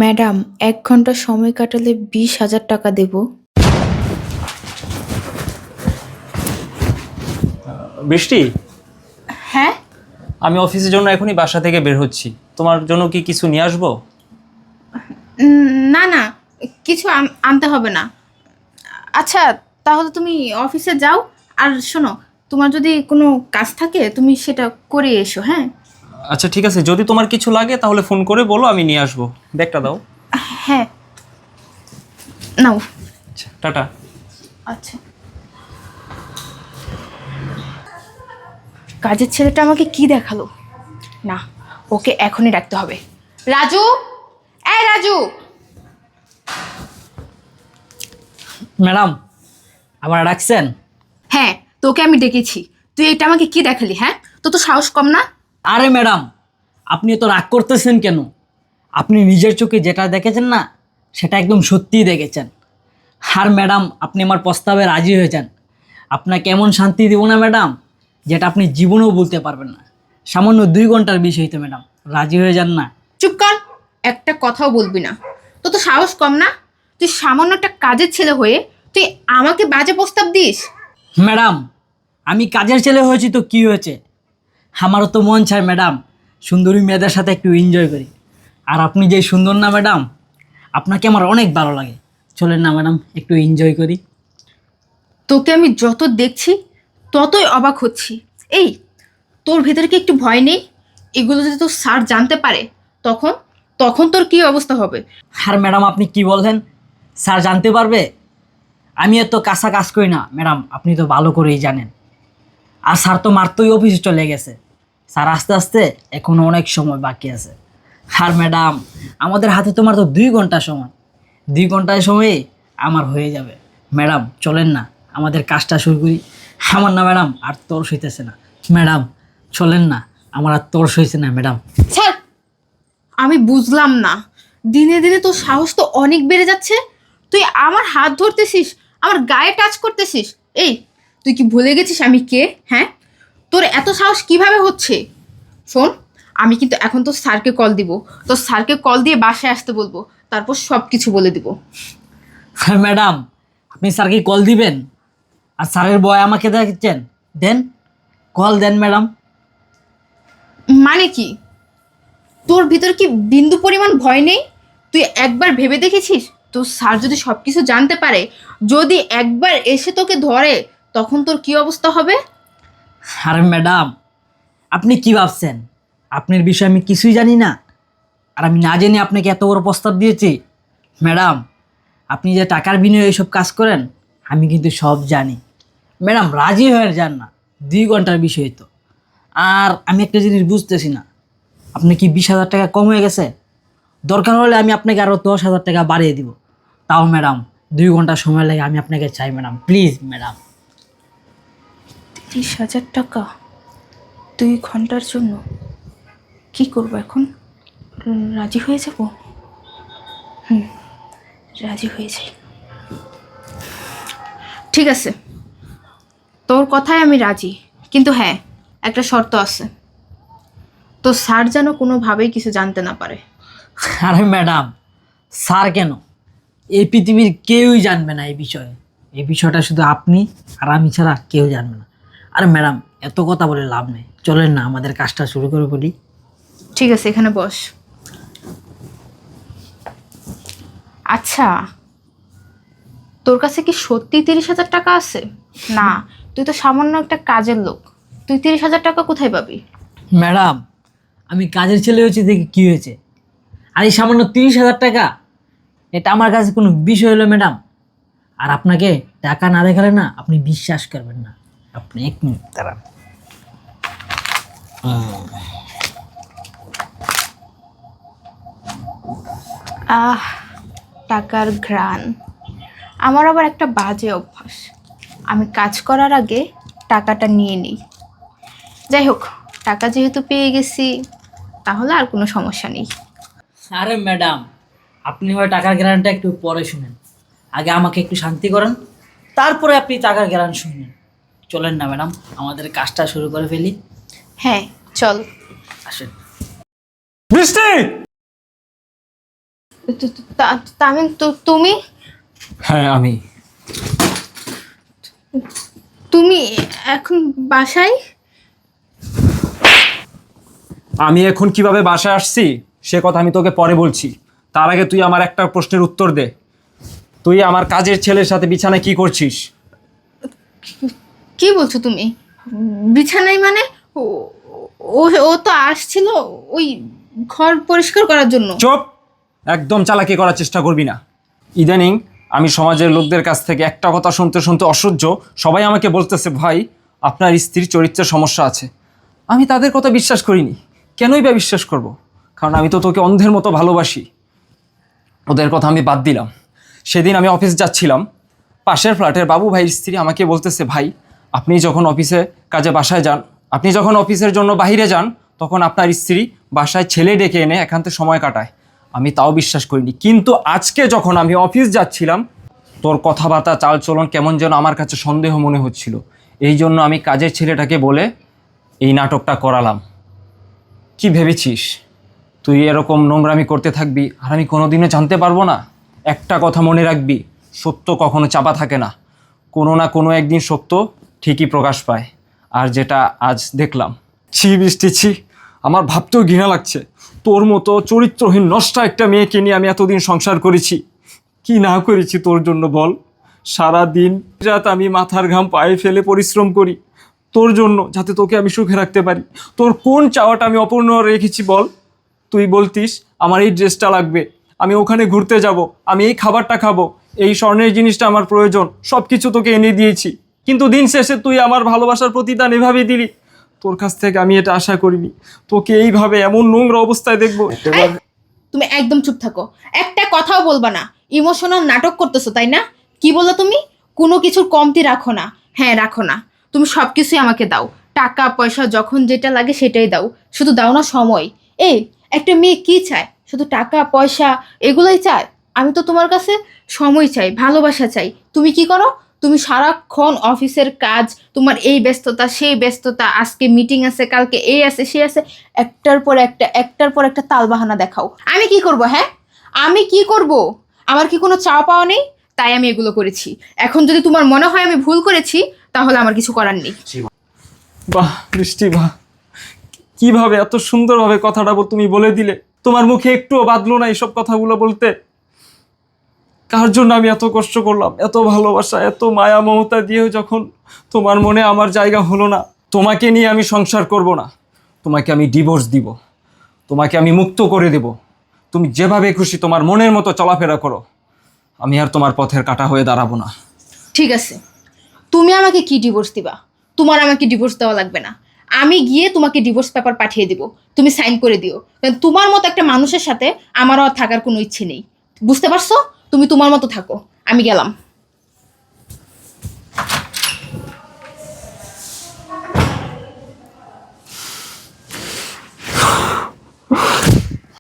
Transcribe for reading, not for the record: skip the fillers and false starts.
Madam, ১ ঘন্টা সময় কাটালে ২০,০০০ টাকা দেব। বৃষ্টি, হ্যাঁ? আমি অফিসের জন্য এখনই বাসা থেকে বের হচ্ছি। তোমার জন্য কি কিছু নিয়ে আসবো? না না, কিছু আনতে হবে না। আচ্ছা, তাহলে তুমি অফিসে যাও। আর শোনো, তোমার যদি কোনো কাজ থাকে তুমি সেটা করে এসো, হ্যাঁ? আচ্ছা ঠিক আছে, যদি তোমার কিছু লাগে তাহলে ফোন করে বলো, আমি নিয়ে আসবো। ব্যাগটা দাও। হ্যাঁ, নাও। আচ্ছা, টাটা। আচ্ছা। কাজের ছেলেটা আমাকে কি দেখালো? না, ওকে এখনই ডাকতে হবে। রাজু, এই রাজু! ম্যাডাম, আবার ডাকছেন? হ্যাঁ, তোকে আমি ডেকেছি। তুই এটা আমাকে কি দেখালি? হ্যাঁ, তো তো সাহস কম না? আরে ম্যাডাম, আপনি তো রাগ করতেছেন কেন? আপনি নিজের চোখে যেটা দেখেছেন না, সেটা একদম সত্যিই দেখেছেন। আর ম্যাডাম, আপনি আমার প্রস্তাবে রাজি হয়ে যান। আপনাকে এমন শান্তি দিব না ম্যাডাম, যেটা আপনি জীবনেও বলতে পারবেন না। সামান্য 2 ঘন্টার বিষয় তো ম্যাডাম, রাজি হয়ে যান না। চুপ কর, একটা কথাও বলবি না। তো তো সাহস কম না? তুই সামান্য একটা কাজের ছেলে হয়ে তুই আমাকে বাজে প্রস্তাব দিস? ম্যাডাম, আমি কাজের ছেলে হয়েছি তো কি হয়েছে? আমারও তো মন চায় ম্যাডাম, সুন্দরী মেয়েদের সাথে একটু এনজয় করি। আর আপনি যে সুন্দর না ম্যাডাম, আপনাকে আমার অনেক ভালো লাগে। চলেন না ম্যাডাম, একটু এনজয় করি। তোকে আমি যত দেখছি ততই অবাক হচ্ছি। এই, তোর ভেতরে কি একটু ভয় নেই? এগুলো যদি তোর স্যার জানতে পারে, তখন তখন তোর কি অবস্থা হবে? আর ম্যাডাম, আপনি কি বলছেন? স্যার জানতে পারবে? আমি এত কাঁচা কাজ করি না ম্যাডাম, আপনি তো ভালো করেই জানেন। আর স্যার তো মারতেই অফিসে চলে গেছে। স্যার আস্তে আস্তে এখনো অনেক সময় বাকি আছে। আর ম্যাডাম, আমাদের হাতে তোমার তো 2 ঘন্টা সময়। 2 ঘন্টায় সময়ে আমার হয়ে যাবে। ম্যাডাম চলেন না, আমাদের কাজটা শুরু করি। আমার না ম্যাডাম আর তোর সইতেছে না। ম্যাডাম চলেন না, আমার আর তোর সইছে না ম্যাডাম। স্যার, আমি বুঝলাম না। দিনে দিনে তোর সাহস তো অনেক বেড়ে যাচ্ছে। তুই আমার হাত ধরতেছিস, আমার গায়ে টাচ করতেছিস। এই, তুই কি ভুলে গেছিস আমি কে? হ্যাঁ, তোর এত সাহস কিভাবে হচ্ছে? শোন, আমি কিন্তু এখন তোর স্যারকে কল দিব। তোর স্যারকে কল দিয়ে বাসায় আসতে বলবো, তারপর সব কিছু বলে দিব। হ্যাঁ ম্যাডাম, আপনি স্যারকে কল দিবেন? আর স্যারের বয় আমাকে দেখছেন? দেন, কল দেন ম্যাডাম। মানে কি? তোর ভিতর কি বিন্দু পরিমাণ ভয় নেই? তুই একবার ভেবে দেখেছিস তোর স্যার যদি সব কিছু জানতে পারে, যদি একবার এসে তোকে ধরে, তখন তোর কি অবস্থা হবে? আরে ম্যাডাম, আপনি কি ভাবছেন আপনার বিষয়ে আমি কিছুই জানি না? আর আমি না জেনে আপনাকে এত বড় প্রস্তাব দিয়েছি? ম্যাডাম, আপনি যে টাকার বিনিময়ে এইসব কাজ করেন, আমি কিন্তু সব জানি। ম্যাডাম রাজি হয়ে যান না, 2 ঘন্টার বিষয় তো। আর আমি একটা জিনিস বুঝতেছি না, আপনি কি 20,000 টাকা কম হয়ে গেছে? দরকার হলে আমি আপনাকে আরও 10,000 টাকা বাড়িয়ে দিব। তাও ম্যাডাম, 2 ঘন্টা সময় লাগে, আমি আপনাকে চাই ম্যাডাম, প্লিজ ম্যাডাম। 30,000 টাকা 2 ঘন্টার জন্য? কি করব এখন? রাজি হয়ে যাব? রাজি হয়ে যাই। ঠিক আছে, তোর কথায় আমি রাজি। কিন্তু হ্যাঁ, একটা শর্ত আছে। তো স্যার যেন কোনোভাবেই কিছু জানতে না পারে। আরে ম্যাডাম, স্যার কেন, এই পৃথিবীর কেউই জানবে না এই বিষয়ে। এই বিষয়টা শুধু আপনি আর আমি ছাড়া কেউ জানবে না। আরে ম্যাডাম, এত কথা বলে লাভ নেই, চলেন না আমাদের কাজটা শুরু করে বলি। ঠিক আছে, এখানে বস। আচ্ছা, তোর কাছে কি সত্যি 30,000 টাকা আছে? না, তুই তো সামান্য একটা কাজের লোক। তুই 30,000 টাকা কোথায় পাবি? ম্যাডাম, আমি কাজের ছেলে হয়েছি দেখে কী হয়েছে? আর এই সামান্য 30,000 টাকা, এটা আমার কাছে কোনো বিষয় হলো ম্যাডাম? আর আপনাকে টাকা না দেখালে না আপনি বিশ্বাস করবেন না। আপনি 1 মিনিট দাঁড়ান। আহ, টাকার ঘ্রাণ। আমার আবার একটা বাজে অভ্যাস, আমি কাজ করার আগে টাকাটা নিয়ে নিই। যাই হোক, টাকা যেহেতু পেয়ে গেছি, তাহলে আর কোনো সমস্যা নেই। আরে ম্যাডাম, আপনি হয় টাকার গ্যারান্টি একটু পরে শুনেন। আগে আমাকে একটু শান্তি করেন, তারপরে আপনি টাকার গ্যারান্টি শুনেন। চলেন না ম্যাডাম, আমাদের কাজটা শুরু করে ফেলি। হ্যাঁ, চল। আসেন। বৃষ্টি, তামিম, তুমি হ্যাঁ আমি। তুমি এখন বাসায়? আমি এখন কিভাবে বাসায় আসছি সে কথা আমি তোকে পরে বলছি। তার আগে তুই আমার একটা প্রশ্নের উত্তর দে। তুই আমার কাজের ছেলের সাথে বিছানায় কি করছিস? কি বলছো তুমি? বিছানায় মানে? ও ও ও তো আসছিল ওই ঘর পরিষ্কার করার জন্য। চুপ! একদম চালাকি করার চেষ্টা করবি না। ইদানিং আমি সমাজের লোকদের কাছ থেকে একটা কথা শুনতে শুনতে অসহ্য। সবাই আমাকে বলতেছে, ভাই আপনার স্ত্রীর চরিত্রের সমস্যা আছে। আমি তাদের কথা বিশ্বাস করিনি। কেনই বা বিশ্বাস করব? কারণ আমি তো তোকে অন্ধের মতো ভালোবাসি। ওদের কথা আমি বাদ দিলাম। সেদিন আমি অফিস যাচ্ছিলাম, পাশের ফ্ল্যাটের বাবু ভাইয়ের স্ত্রী আমাকে বলতেছে, ভাই আপনি যখন অফিসে কাজে বাসায় যান, আপনি যখন অফিসের জন্য বাইরে যান, তখন আপনার স্ত্রী বাসায় ছেলে ডেকে এনে একান্তে সময় কাটায়। আমি তাও বিশ্বাস করিনি। কিন্তু আজকে যখন আমি অফিস যাচ্ছিলাম, তোর কথাবার্তা চালচলন কেমন যেন আমার কাছে সন্দেহ মনে হচ্ছিল। এই জন্য আমি কাজের ছেলেটাকে বলে এই নাটকটা করালাম। কি ভেবেছিস তুই এরকম নোংরামি করতে থাকবি আর আমি কোনোদিনও জানতে পারবো না? একটা কথা মনে রাখবি, সত্য কখনো চাপা থাকে না। কোনো না কোনো একদিন সত্য ঠিকই প্রকাশ পায়। আর যেটা আজ দেখলাম, ছি বৃষ্টি, ছি! আমার ভাবতেও ঘৃণা লাগছে। তোর মতো চরিত্রহীন নষ্ট একটা মেয়েকে নিয়ে আমি এতদিন সংসার করেছি। কি না করেছি তোর জন্য বল? সারা দিন রাত আমি মাথার ঘাম পায়ে ফেলে পরিশ্রম করি তোর জন্য, যাতে তোকে আমি সুখে রাখতে পারি। তোর কোন চাওয়াটা আমি অপূর্ণ রেখেছি বল? তুই বলতিস আমার এই ড্রেসটা লাগবে, আমি ওখানে ঘুরতে যাব, আমি এই খাবারটা খাবো, এই স্বর্ণের জিনিসটা আমার প্রয়োজন, সব কিছু তোকে এনে দিয়েছি। কিন্তু দিন শেষে তুই আমার ভালোবাসার প্রতিদান এভাবে দিলি। তোর কাছ থেকে আমি এটা আশা করিনি, তোকে এইভাবে এমন নোংরা অবস্থায় দেখবো। এই, তুমি একদম চুপ থাকো, একটা কথাও বলবা না। ইমোশনাল নাটক করতেছো তাই না? কি বললো তুমি? কোনো কিছুর কমতি রাখো না। হ্যাঁ রাখো না, তুমি সব কিছুই আমাকে দাও। টাকা পয়সা যখন যেটা লাগে সেটাই দাও, শুধু দাও না সময়। এই, একটা মেয়ে কি চায়? শুধু টাকা পয়সা এগুলোই চায়? আমি তো তোমার কাছে সময় চাই, ভালোবাসা চাই। তুমি কি করো? তুমি সারাক্ষণ অফিসের কাজ, তোমার এই ব্যস্ততা সেই ব্যস্ততা, আজকে মিটিং আছে, কালকে এই আছে সে আছে, একটার পর একটা তালবাহানা দেখাও। আমি কি করব? হ্যাঁ, আমি কি করব? আমার কি কোনো চাওয়া পাওয়া নেই? তাই আমি এগুলো করেছি। এখন যদি তোমার মনে হয় আমি ভুল করেছি, তাহলে আমার কিছু করার নেই। বাহ বৃষ্টি, বাহ! কিভাবে এত সুন্দরভাবে কথাটা তুমি বলে দিলে। তোমার মুখে একটুও বাদলো না এইসব কথাগুলো বলতে। কার জন্য আমি এত কষ্ট করলাম, এত ভালোবাসা, এত মায়া মমতা দিয়েও যখন তোমার মনে আমার জায়গা হলো না। তোমাকে নিয়ে আমি সংসার করব না, তোমাকে আমি ডিভোর্স দিব, তোমাকে আমি মুক্ত করে দেব। তুমি যেভাবে খুশি তোমার মনের মতো চলাফেরা করো, আমি আর তোমার পথের কাঁটা হয়ে দাঁড়াবো না। ঠিক আছে, তুমি আমাকে কি ডিভোর্স দিবা? তোমার আমাকে ডিভোর্স দেওয়া লাগবে না। আমি গিয়ে তোমাকে ডিভোর্স পেপার পাঠিয়ে দিব, তুমি সাইন করে দিও। কারণ তোমার মতো একটা মানুষের সাথে আমারও আর থাকার কোনো ইচ্ছে নেই। বুঝতে পারছো? তুমি তোমার মতো থাকো, আমি গেলাম।